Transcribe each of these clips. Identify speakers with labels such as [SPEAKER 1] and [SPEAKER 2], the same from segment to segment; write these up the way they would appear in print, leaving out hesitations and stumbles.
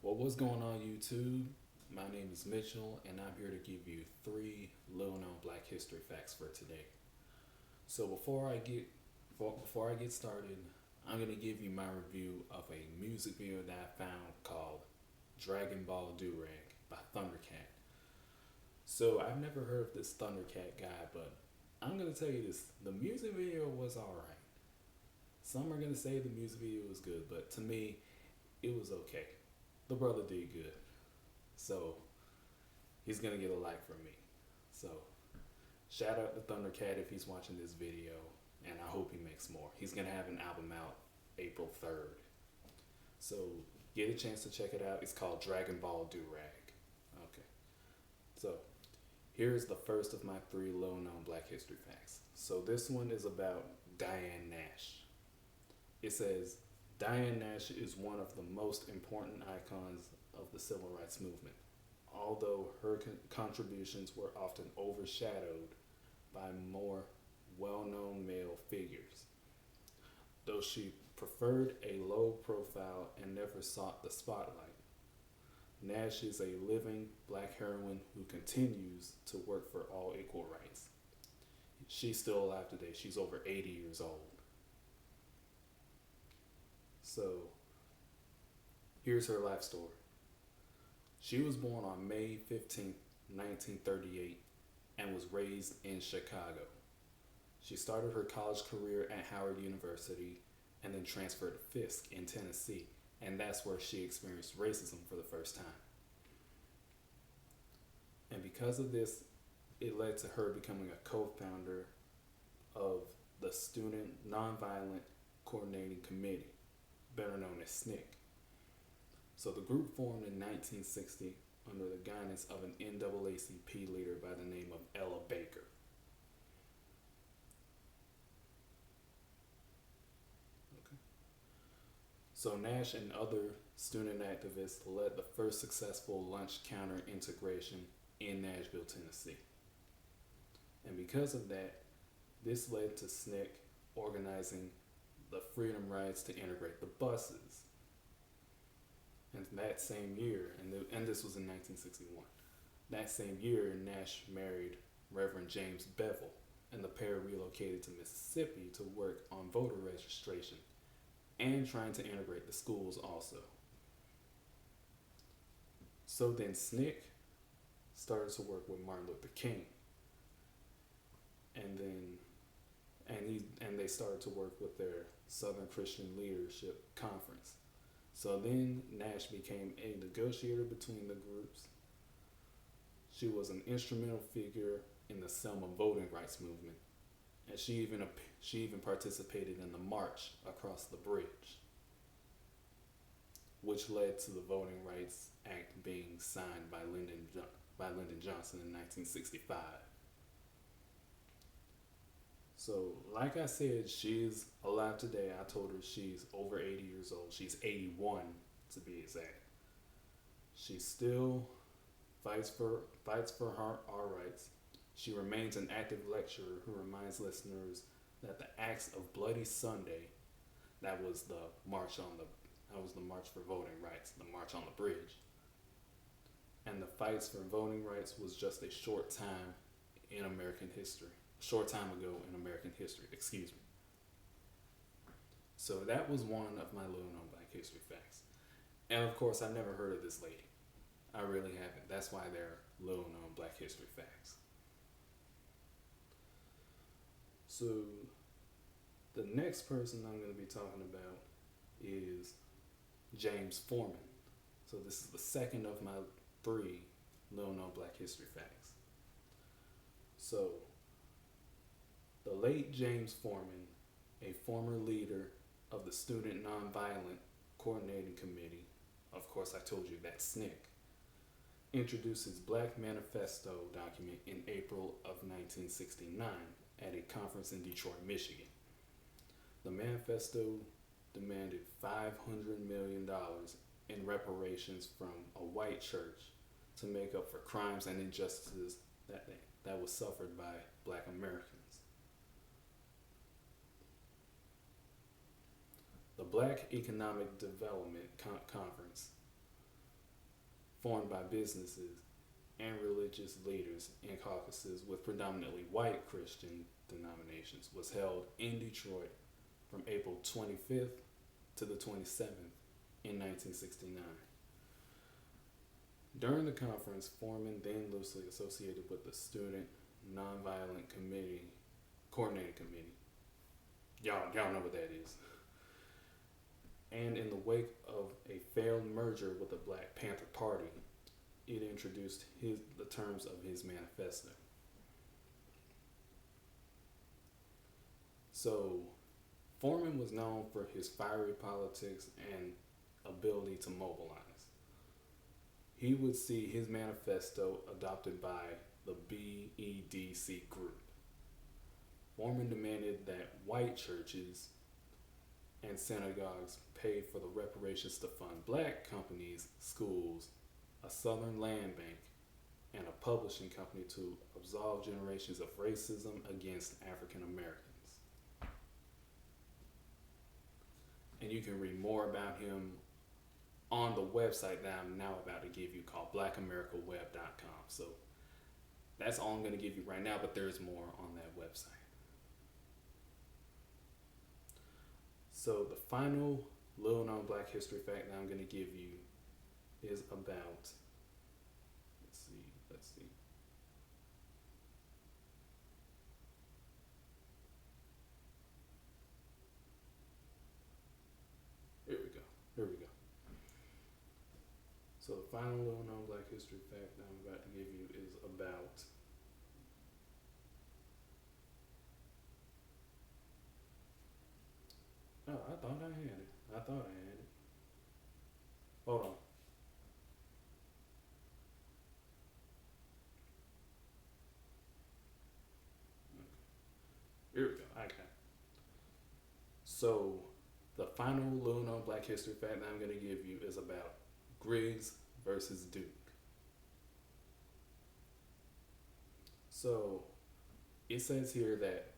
[SPEAKER 1] Well, what's going on, YouTube? My name is Mitchell, and I'm here to give you three little known Black history facts for today. So before I get started, I'm gonna give you my review of a music video that I found called Dragonball Durag by Thundercat. So I've never heard of this Thundercat guy, but I'm gonna tell you this: the music video was alright. Some are gonna say the music video was good, but to me, it was okay. The brother did good. So he's gonna get a like from me. So shout out to Thundercat if he's watching this video, and I hope he makes more. He's gonna have an album out April 3rd. So get a chance to check it out. It's called Dragon Ball Durag. Okay. So here's the first of my three little known Black history facts. So this one is about Diane Nash. It says Diane Nash is one of the most important icons of the civil rights movement, although her contributions were often overshadowed by more well known male figures. Though she preferred a low profile and never sought the spotlight, Nash is a living Black heroine who continues to work for all equal rights. She's still alive today. She's over 80 years old. So here's her life story. She was born on May 15th, 1938, and was raised in Chicago. She started her college career at Howard University and then transferred to Fisk in Tennessee, and that's where she experienced racism for the first time. And because of this, it led to her becoming a co-founder of the Student Nonviolent Coordinating Committee, better known as SNCC. So the group formed in 1960 under the guidance of an NAACP leader by the name of Ella Baker. Okay. So Nash and other student activists led the first successful lunch counter integration in Nashville, Tennessee. And because of that, this led to SNCC organizing the freedom rides to integrate the buses. And that same year, and this was in 1961, that same year Nash married Reverend James Bevel, and the pair relocated to Mississippi to work on voter registration and trying to integrate the schools also. So then SNCC started to work with Martin Luther King, and they started to work with their Southern Christian Leadership Conference. So then Nash became a negotiator between the groups. She was an instrumental figure in the Selma voting rights movement, and she even participated in the march across the bridge, which led to the Voting Rights Act being signed by Lyndon Johnson in 1965. So, like I said, she's alive today. I told her she's over 80 years old. She's 81 to be exact. She still fights for our rights. She remains an active lecturer who reminds listeners that the acts of Bloody Sunday, that was the march for voting rights, the march on the bridge, and the fights for voting rights was just a short time in American history. Short time ago in American history, excuse me. So that was one of my little known Black history facts. And of course, I've never heard of this lady. I really haven't. That's why they're little known Black history facts. So the next person I'm going to be talking about is James Forman. So this is the second of my three little known Black history facts. So the late James Forman, a former leader of the Student Nonviolent Coordinating Committee, of course I told you that's SNCC, introduced his Black Manifesto document in April of 1969 at a conference in Detroit, Michigan. The manifesto demanded $500 million in reparations from a white church to make up for crimes and injustices that was suffered by Black Americans. The Black Economic Development Conference formed by businesses and religious leaders in caucuses with predominantly white Christian denominations, was held in Detroit from April 25th to the 27th in 1969. During the conference, Forman, then loosely associated with the Student Nonviolent Committee, Coordinating Committee, y'all know what that is, and in the wake of a failed merger with the Black Panther Party, it introduced the terms of his manifesto. So, Forman was known for his fiery politics and ability to mobilize. He would see his manifesto adopted by the BEDC group. Forman demanded that white churches and synagogues pay for the reparations to fund black companies, schools, a southern land bank, and a publishing company to absolve generations of racism against African Americans. And you can read more about him on the website that I'm now about to give you called blackamericaweb.com. So that's all I'm going to give you right now, but there's more on that website. So the final little known Black history fact that I'm going to give you is about, let's see. Here we go. So the final little known Black history fact that I'm about to give you is about I thought I had it. Hold on. Here we go. I got it. So the final little known Black history fact that I'm going to give you is about Griggs versus Duke. So it says here that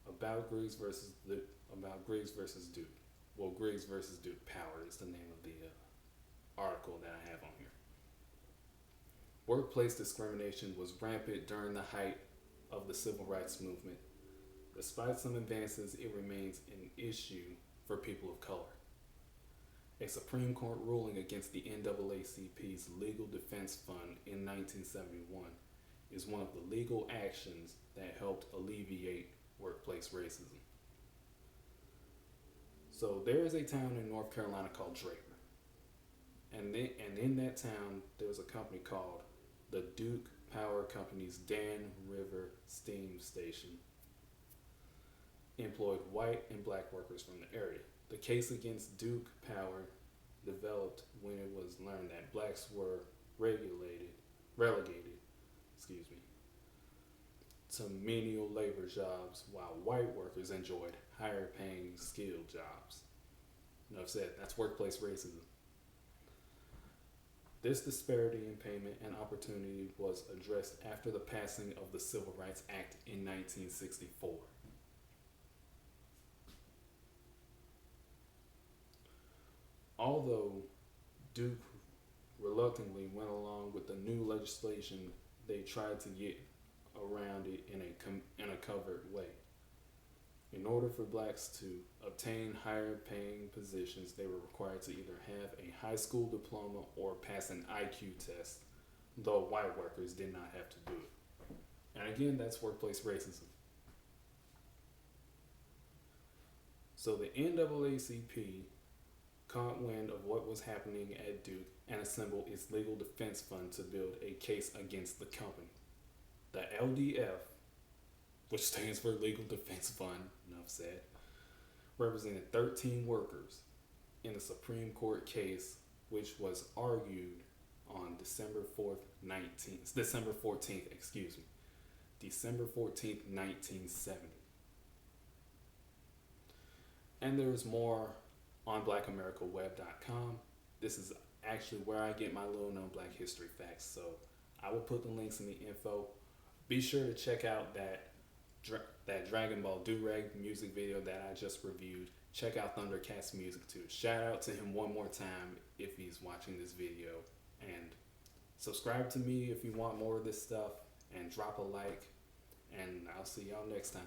[SPEAKER 1] about Griggs versus Duke. Well, Griggs versus Duke Power is the name of the article that I have on here. Workplace discrimination was rampant during the height of the civil rights movement. Despite some advances, it remains an issue for people of color. A Supreme Court ruling against the NAACP's Legal Defense Fund in 1971 is one of the legal actions that helped alleviate workplace racism. So there is a town in North Carolina called Draper. And in that town, there was a company called the Duke Power Company's Dan River Steam Station. Employed white and black workers from the area. The case against Duke Power developed when it was learned that blacks were relegated, to menial labor jobs while white workers enjoyed higher paying skilled jobs. Enough said, that's workplace racism. This disparity in payment and opportunity was addressed after the passing of the Civil Rights Act in 1964. Although Duke reluctantly went along with the new legislation, they tried to get around it in a covert way. In order for blacks to obtain higher paying positions, they were required to either have a high school diploma or pass an IQ test, though white workers did not have to do it. And again, that's workplace racism. So the NAACP caught wind of what was happening at Duke and assembled its legal defense fund to build a case against the company. The LDF, which stands for Legal Defense Fund, enough said, represented 13 workers in a Supreme Court case which was argued on December 14th, 1970. And there is more on blackamericaweb.com. This is actually where I get my little known Black history facts, so I will put the links in the info. Be sure to check out that Dragonball Durag music video that I just reviewed. Check out Thundercat's music too. Shout out to him one more time if he's watching this video. And Subscribe to me if you want more of this stuff, and drop a like. And I'll see y'all next time.